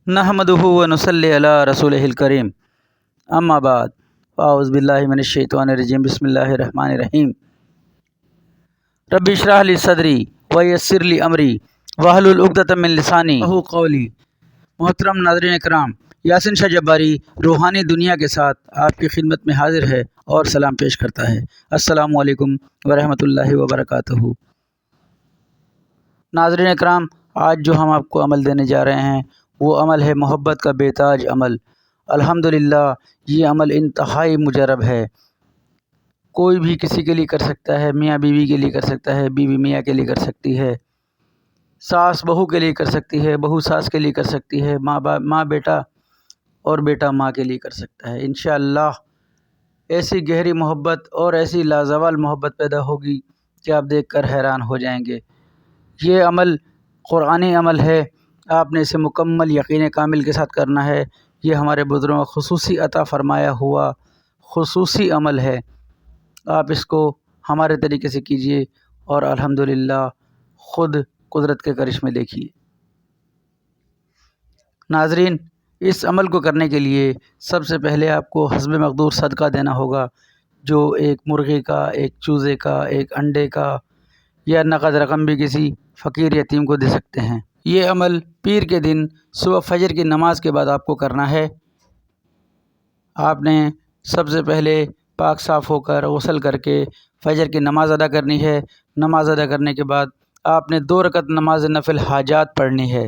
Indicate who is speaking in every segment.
Speaker 1: نحمدہ و نصلی علی رسولہ الکریم اما بعد اعوذ باللہ من الشیطان الرجیم بسم اللہ الرحمن الرحیم رب اشرح لی صدری ویسر لی امری واحلل عقدۃ من لسانی یفقہوا قولی۔ محترم ناظرین اکرام، یاسین شاہ جباری روحانی دنیا کے ساتھ آپ کی خدمت میں حاضر ہے اور سلام پیش کرتا ہے۔ السلام علیکم ورحمۃ اللہ وبرکاتہ۔ ناظرین اکرام، آج جو ہم آپ کو عمل دینے جا رہے ہیں وہ عمل ہے محبت کا بے تاج عمل۔ الحمدللہ یہ عمل انتہائی مجرب ہے۔ کوئی بھی کسی کے لیے کر سکتا ہے، میاں بیوی کے لیے کر سکتا ہے، بیوی میاں کے لیے کر سکتی ہے، ساس بہو کے لیے کر سکتی ہے، بہو ساس کے لیے کر سکتی ہے، ماں بیٹا اور بیٹا ماں کے لیے کر سکتا ہے۔ انشاءاللہ ایسی گہری محبت اور ایسی لازوال محبت پیدا ہوگی کہ آپ دیکھ کر حیران ہو جائیں گے۔ یہ عمل قرآنی عمل ہے، آپ نے اسے مکمل یقین کامل کے ساتھ کرنا ہے۔ یہ ہمارے بزرگوں کا خصوصی عطا فرمایا ہوا خصوصی عمل ہے۔ آپ اس کو ہمارے طریقے سے کیجئے اور الحمدللہ خود قدرت کے کرشمے دیکھیے۔ ناظرین، اس عمل کو کرنے کے لیے سب سے پہلے آپ کو حسب مقدور صدقہ دینا ہوگا، جو ایک مرغے کا، ایک چوزے کا، ایک انڈے کا یا نقد رقم بھی کسی فقیر یتیم کو دے سکتے ہیں۔ یہ عمل پیر کے دن صبح فجر کی نماز کے بعد آپ کو کرنا ہے۔ آپ نے سب سے پہلے پاک صاف ہو کر غسل کر کے فجر کی نماز ادا کرنی ہے۔ نماز ادا کرنے کے بعد آپ نے 2 رکعت نماز نفل حاجات پڑھنی ہے۔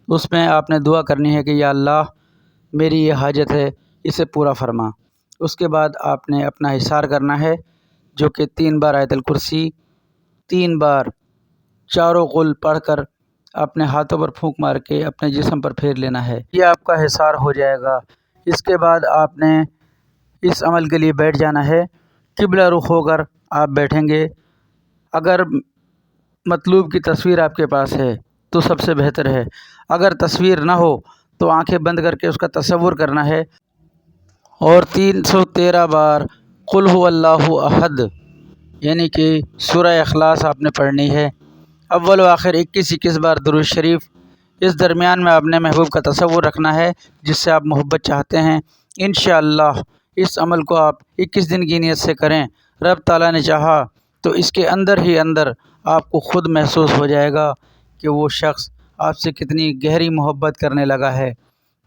Speaker 1: اس میں آپ نے دعا کرنی ہے کہ یا اللہ میری یہ حاجت ہے، اسے پورا فرما۔ اس کے بعد آپ نے اپنا حصار کرنا ہے، جو کہ 3 بار آیت الکرسی، 3 بار چاروں قل پڑھ کر اپنے ہاتھوں پر پھونک مار کے اپنے جسم پر پھیر لینا ہے۔ یہ آپ کا حصار ہو جائے گا۔ اس کے بعد آپ نے اس عمل کے لیے بیٹھ جانا ہے۔ قبلہ رخ ہو کر آپ بیٹھیں گے۔ اگر مطلوب کی تصویر آپ کے پاس ہے تو سب سے بہتر ہے، اگر تصویر نہ ہو تو آنکھیں بند کر کے اس کا تصور کرنا ہے اور 313 بار قل هو اللہ احد یعنی کہ سورہ اخلاص آپ نے پڑھنی ہے۔ اول و آخر 21 بار درود شریف۔ اس درمیان میں آپ نے محبوب کا تصور رکھنا ہے جس سے آپ محبت چاہتے ہیں۔ انشاءاللہ اس عمل کو آپ 21 دن کی نیت سے کریں۔ رب تعالیٰ نے چاہا تو اس کے اندر ہی اندر آپ کو خود محسوس ہو جائے گا کہ وہ شخص آپ سے کتنی گہری محبت کرنے لگا ہے،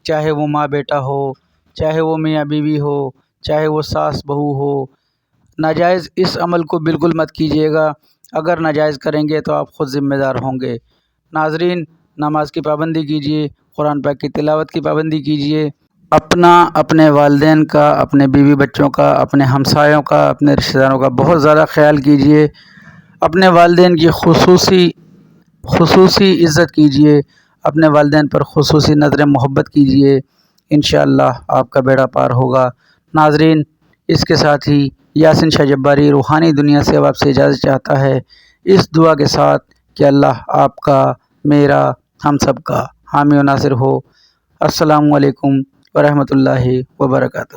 Speaker 1: چاہے وہ ماں بیٹا ہو، چاہے وہ میاں بیوی ہو، چاہے وہ ساس بہو ہو۔ ناجائز اس عمل کو بالکل مت کیجیے گا، اگر ناجائز کریں گے تو آپ خود ذمہ دار ہوں گے۔ ناظرین، نماز کی پابندی کیجیے، قرآن پاک کی تلاوت کی پابندی کیجیے، اپنے والدین کا، اپنے بیوی بچوں کا، اپنے ہمسایوں کا، اپنے رشتہ داروں کا بہت زیادہ خیال کیجیے۔ اپنے والدین کی خصوصی عزت کیجیے، اپنے والدین پر خصوصی نظر محبت کیجیے۔ انشاءاللہ آپ کا بیڑا پار ہوگا۔ ناظرین، اس کے ساتھ ہی یاسین شاہ جباری روحانی دنیا سے اب آپ سے اجازت چاہتا ہے، اس دعا کے ساتھ کہ اللہ آپ کا، میرا، ہم سب کا حامی و ناصر ہو۔ السلام علیکم ورحمۃ اللہ وبرکاتہ۔